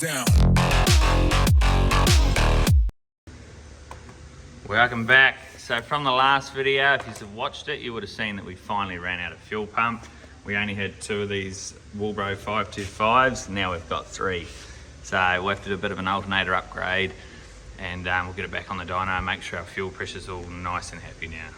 down. Welcome back. So from the last video, if you've watched it, you would have seen that we finally ran out of fuel pump. We only had 2 of these Woolbro 525s, now we've got 3. So we'll have to do a bit of an alternator upgrade and we'll get it back on the dyno and make sure our fuel pressure's all nice and happy now.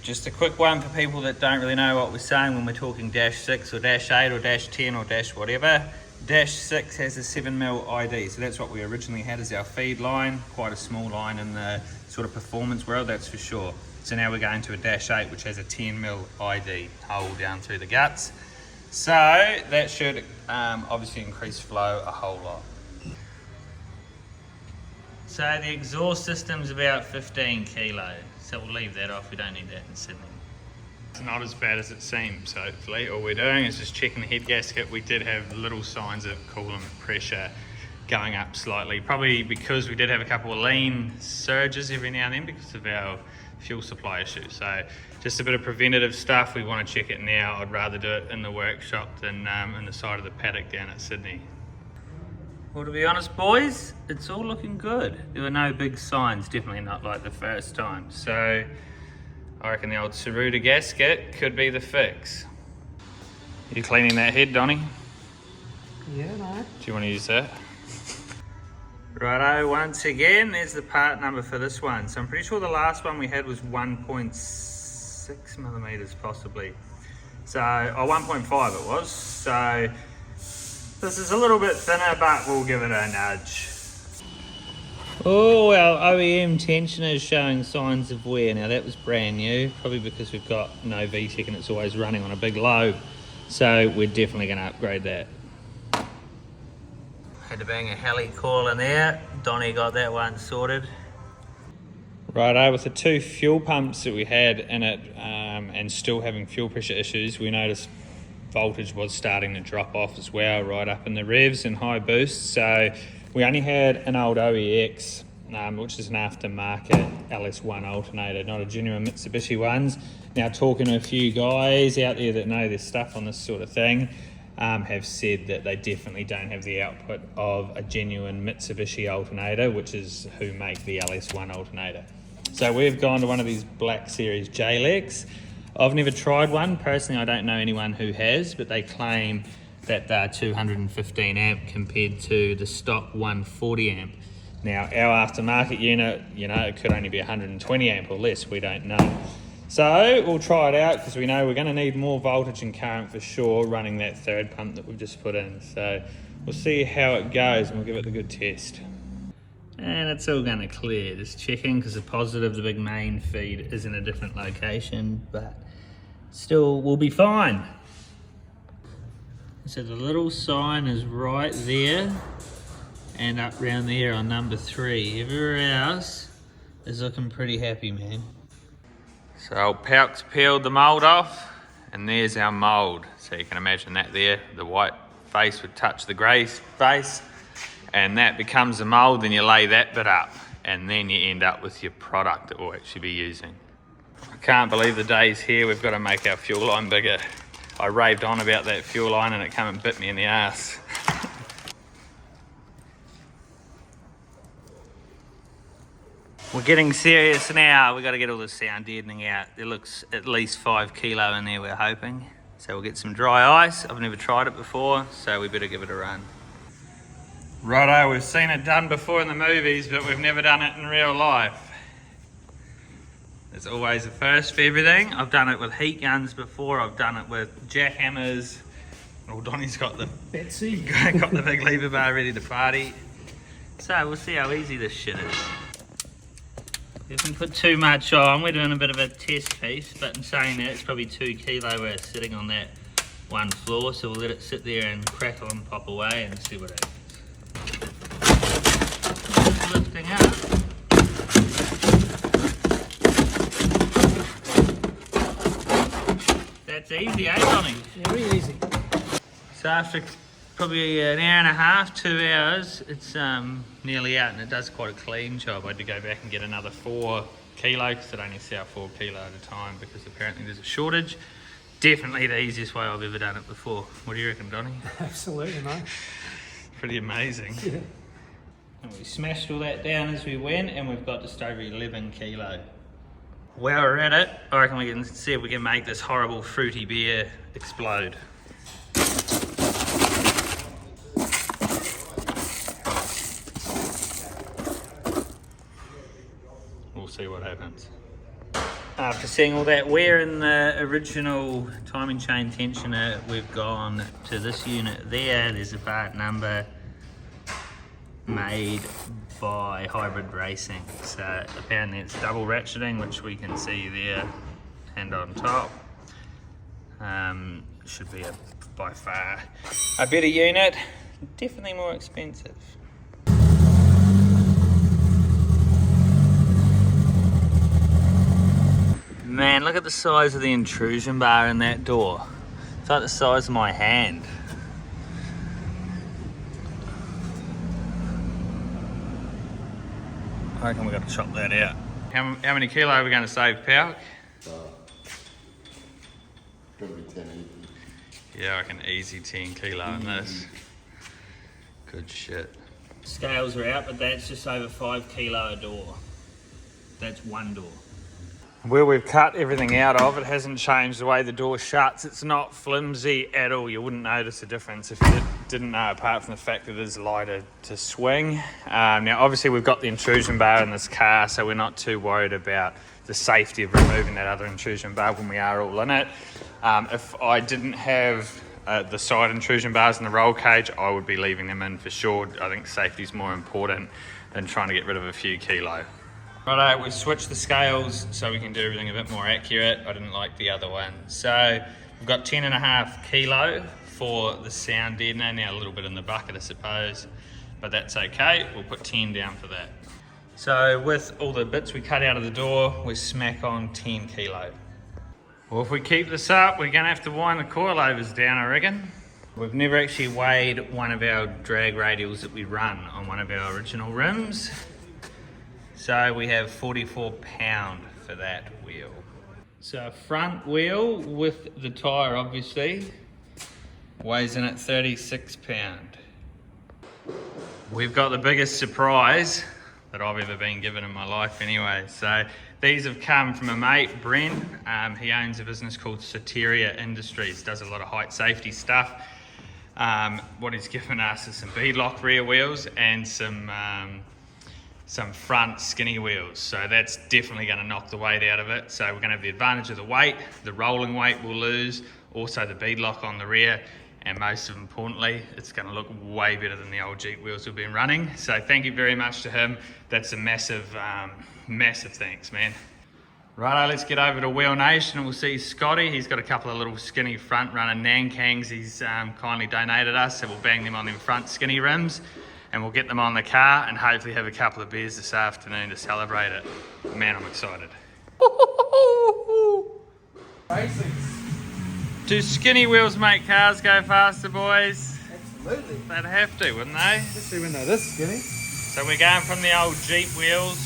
Just a quick one for people that don't really know what we're saying when we're talking dash 6 or dash 8 or dash 10 or dash whatever. Dash 6 has a 7mm ID, so that's what we originally had as our feed line. Quite a small line in the sort of performance world, that's for sure. So now we're going to a dash 8 which has a 10mm ID hole down through the guts. So that should obviously increase flow a whole lot. So the exhaust system's about 15 kilos, so we'll leave that off, we don't need that in Sydney. It's not as bad as it seems, hopefully. All we're doing is just checking the head gasket. We did have little signs of coolant pressure going up slightly, probably because we did have a couple of lean surges every now and then because of our fuel supply issue. So just a bit of preventative stuff. We want to check it now. I'd rather do it in the workshop than in the side of the paddock down at Sydney. Well, to be honest, boys, it's all looking good. There were no big signs, definitely not like the first time. So I reckon the old Saruta gasket could be the fix. You cleaning that head, Donnie? Yeah, no. Do you want to use that? Righto, once again, there's the part number for this one. So I'm pretty sure the last one we had was 1.6 millimeters possibly. So, 1.5 it was. So this is a little bit thinner, but we'll give it a nudge. Oh, our OEM tensioner is showing signs of wear. Now that was brand new, probably because we've got no VTEC and it's always running on a big load. So we're definitely going to upgrade that. Had to bang a heli coil in there. Donnie got that one sorted. Righto, with the 2 fuel pumps that we had in it and still having fuel pressure issues, we noticed voltage was starting to drop off as well, right up in the revs and high boosts. So we only had an old OEX, which is an aftermarket LS1 alternator, not a genuine Mitsubishi ones. Now talking to a few guys out there that know their stuff on this sort of thing, have said that they definitely don't have the output of a genuine Mitsubishi alternator, which is who make the LS1 alternator. So we've gone to one of these Black Series JLEX. I've never tried one. Personally, I don't know anyone who has, but they claim that they're 215 amp compared to the stock 140 amp. Now, our aftermarket unit, it could only be 120 amp or less, we don't know. So we'll try it out because we know we're going to need more voltage and current for sure running that 3rd pump that we've just put in. So we'll see how it goes and we'll give it a good test. And it's all going to clear, just checking because the positive, the big main feed is in a different location, but still we'll be fine. So the little sign is right there and up round there on number 3. Everywhere else is looking pretty happy, man. So old Palk's peeled the mould off and there's our mould. So you can imagine that there, the white face would touch the grey face and that becomes the mould, then you lay that bit up and then you end up with your product that we'll actually be using. I can't believe the day's here, we've got to make our fuel line bigger. I raved on about that fuel line and it came and bit me in the ass. We're getting serious now. We've got to get all the sound deadening out. There looks at least 5 kilo in there, we're hoping. So we'll get some dry ice. I've never tried it before, so we better give it a run. Righto, we've seen it done before in the movies, but we've never done it in real life. There's always a first for everything. I've done it with heat guns before. I've done it with jackhammers. Oh, Donnie's got the Betsy. got the big lever bar ready to party. So we'll see how easy this shit is. If we put too much on, we're doing a bit of a test piece, but in saying that, it's probably 2 kilo we're sitting on that one floor, so we'll let it sit there and crackle and pop away and see what happens. It's lifting up. That's easy, eh, Donnie? Very easy. So after probably an hour and a half, 2 hours, it's nearly out and it does quite a clean job. I had to go back and get another 4 kilo because it only sell 4 kilo at a time because apparently there's a shortage. Definitely the easiest way I've ever done it before. What do you reckon, Donnie? Absolutely, mate. Pretty amazing. And we smashed all that down as we went, and we've got just over 11 kilo. While we're at it, I reckon we can see if we can make this horrible fruity beer explode. We'll see what happens. After seeing all that wear in the original timing chain tensioner, we've gone to this unit there. There's a part number made by Hybrid Racing. So apparently it's double ratcheting, which we can see there and on top. Should be by far a better unit, definitely more expensive. Man, look at the size of the intrusion bar in that door. It's like the size of my hand. I reckon we've got to chop that out. How many kilo are we going to save, Pal? Gonna be 10 easy. Yeah, I reckon easy 10 kilo in this. Good shit. Scales are out, but that's just over 5 kilo a door. That's one door. Where we've cut everything out of, it hasn't changed the way the door shuts. It's not flimsy at all. You wouldn't notice a difference if you didn't know, apart from the fact that it is lighter to swing. Now, obviously, we've got the intrusion bar in this car, so we're not too worried about the safety of removing that other intrusion bar when we are all in it. If I didn't have the side intrusion bars and the roll cage, I would be leaving them in for sure. I think safety is more important than trying to get rid of a few kilo. Righto, we've switched the scales so we can do everything a bit more accurate. I didn't like the other one. So we've got 10.5 kilo for the sound deadener. Now a little bit in the bucket, I suppose, but that's okay. We'll put 10 down for that. So with all the bits we cut out of the door, we're smack on 10 kilo. Well, if we keep this up, we're gonna have to wind the coilovers down, I reckon. We've never actually weighed one of our drag radials that we run on one of our original rims. So we have 44 pound for that wheel. So front wheel with the tyre obviously weighs in at 36 pound. We've got the biggest surprise that I've ever been given in my life anyway. So these have come from a mate, Bren. He owns a business called Soteria Industries, does a lot of height safety stuff. What he's given us is some beadlock rear wheels and some front skinny wheels. So that's definitely going to knock the weight out of it. So we're going to have the advantage of the weight, the rolling weight we'll lose, also the beadlock on the rear, and most importantly, it's going to look way better than the old Jeep wheels we've been running. So thank you very much to him. That's a massive, massive thanks, man. Righto, let's get over to Wheel Nation and we'll see Scotty. He's got a couple of little skinny front runner Nankangs he's kindly donated us, so we'll bang them on them front skinny rims. And we'll get them on the car and hopefully have a couple of beers this afternoon to celebrate it. Man, I'm excited. Do skinny wheels make cars go faster, boys? Absolutely. They'd have to, wouldn't they? Especially when they're this skinny. So we're going from the old Jeep wheels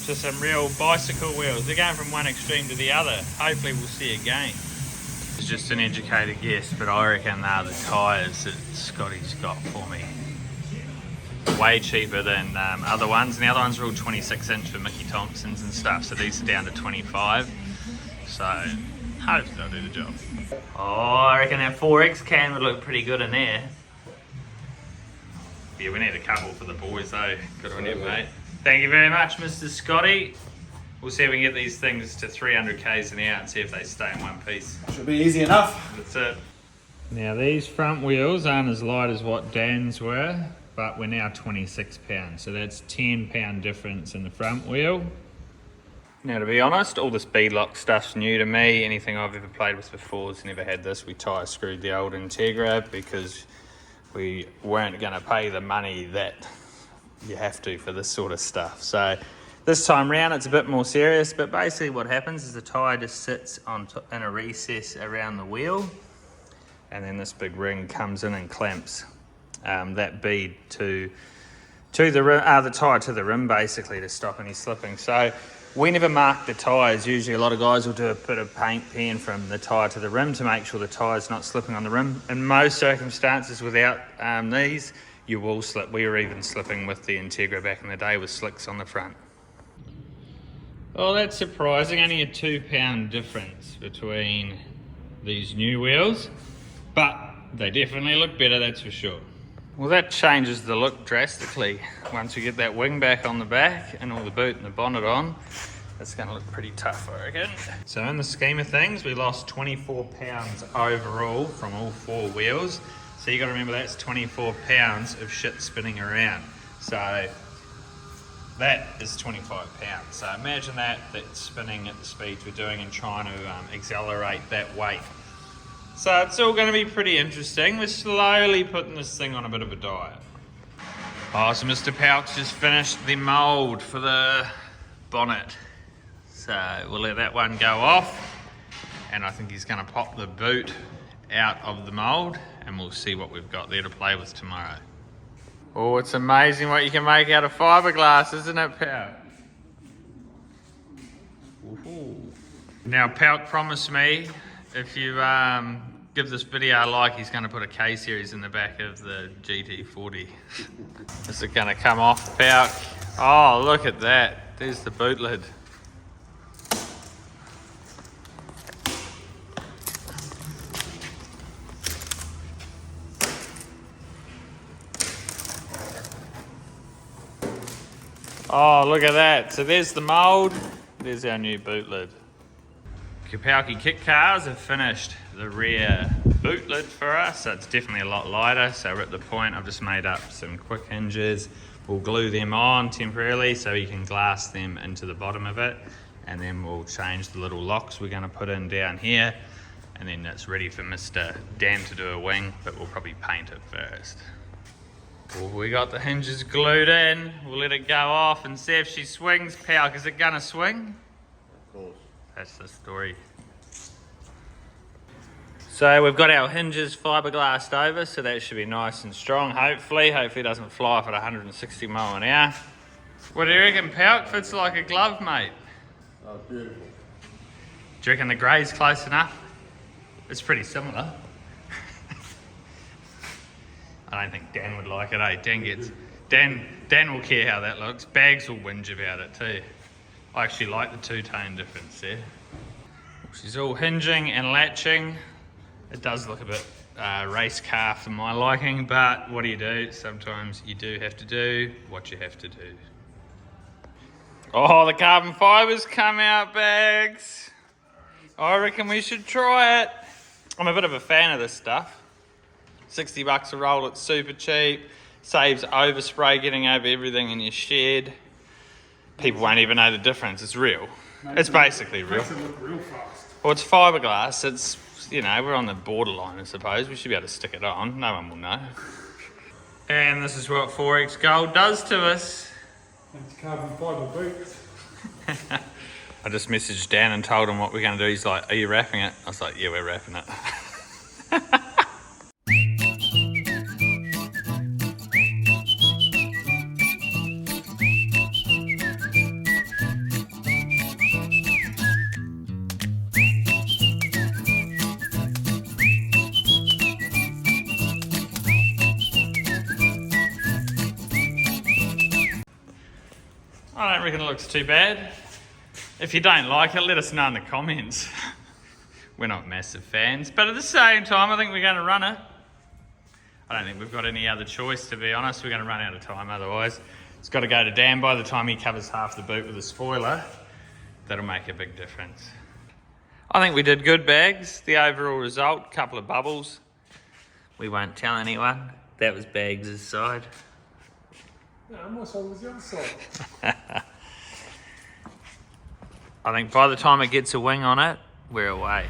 to some real bicycle wheels. They're going from one extreme to the other. Hopefully we'll see a gain. It's just an educated guess, but I reckon they're the tyres that Scotty's got for me. Way cheaper than other ones, and the other ones are all 26 inch for Mickey Thompsons and stuff, so these are down to 25, so hopefully they'll do the job. Oh, I reckon that 4X can would look pretty good in there. Yeah, we need a couple for the boys though. Good on you, mate. Thank you very much, Mr. Scotty. We'll see if we can get these things to 300 k's an hour and see if they stay in one piece. Should be easy enough. That's it. Now these front wheels aren't as light as what Dan's were, but we're now 26 pounds, so that's 10 pound difference in the front wheel. Now to be honest, all this beadlock stuff's new to me. Anything I've ever played with before has never had this. We tyre screwed the old Integra because we weren't going to pay the money that you have to for this sort of stuff. So this time round it's a bit more serious, but basically what happens is the tyre just sits in a recess around the wheel, and then this big ring comes in and clamps that bead to the rim, the tyre to the rim basically, to stop any slipping. So we never mark the tyres. Usually a lot of guys will do a bit of paint pen from the tyre to the rim to make sure the tyre's not slipping on the rim. In most circumstances without these, you will slip. We were even slipping with the Integra back in the day with slicks on the front. Oh, that's surprising. Only a £2 difference between these new wheels, but they definitely look better, that's for sure. Well, that changes the look drastically. Once we get that wing back on the back and all the boot and the bonnet on, it's going to look pretty tough, I reckon. So in the scheme of things, we lost 24 pounds overall from all 4 wheels. So you got to remember that's 24 pounds of shit spinning around. So that is 25 pounds. So imagine that's spinning at the speeds we're doing and trying to accelerate that weight. So it's all going to be pretty interesting. We're slowly putting this thing on a bit of a diet. Oh, so Mr. Palk's just finished the mould for the bonnet. So we'll let that one go off. And I think he's going to pop the boot out of the mould and we'll see what we've got there to play with tomorrow. Oh, it's amazing what you can make out of fiberglass, isn't it, Palk? Now, Palk promised me if you give this video a like, he's going to put a K-series in the back of the GT40. Is it going to come off, Palk? Oh, look at that. There's the boot lid. Oh, look at that. So there's the mould. There's our new boot lid. Kapowski kit cars have finished the rear boot lid for us, so it's definitely a lot lighter. So we're at the point, I've just made up some quick hinges. We'll glue them on temporarily so you can glass them into the bottom of it, and then we'll change the little locks we're going to put in down here, and then it's ready for Mr. Dan to do a wing, but we'll probably paint it first. Well, we got the hinges glued in. We'll let it go off and see if she swings. Palk, is it going to swing? Of course. That's the story. So we've got our hinges fiberglassed over, so that should be nice and strong, hopefully. Hopefully it doesn't fly off at 160 mile an hour. What do you reckon, Palk? Fits like a glove, mate. Oh, beautiful. Do you reckon the grey's close enough? It's pretty similar. I don't think Dan would like it, eh? Dan will care how that looks. Bags will whinge about it too. I actually like the two-tone difference there. She's all hinging and latching. It does look a bit race car for my liking, but what do you do? Sometimes you do have to do what you have to do. Oh, the carbon fibers come out, Bags. I reckon we should try it. I'm a bit of a fan of this stuff. 60 bucks a roll, it's super cheap. Saves overspray getting over everything in your shed. People won't even know the difference, it's real. It's basically real. Makes it look real fast. Well, it's fiberglass, it's, you know, we're on the borderline, I suppose. We should be able to stick it on, no one will know. And this is what 4X Gold does to us. It's carbon fibre boots. I just messaged Dan and told him what we're going to do. He's like, are you wrapping it? I was like, yeah, we're wrapping it. I don't reckon it looks too bad. If you don't like it, let us know in the comments. We're not massive fans, but at the same time, I think we're going to run it. I don't think we've got any other choice, to be honest. We're going to run out of time otherwise. It's got to go to Dan by the time he covers half the boot with a spoiler. That'll make a big difference. I think we did good, Bags. The overall result, couple of bubbles. We won't tell anyone. That was Bags' side. No, my side was the other side. I think by the time it gets a wing on it, we're away.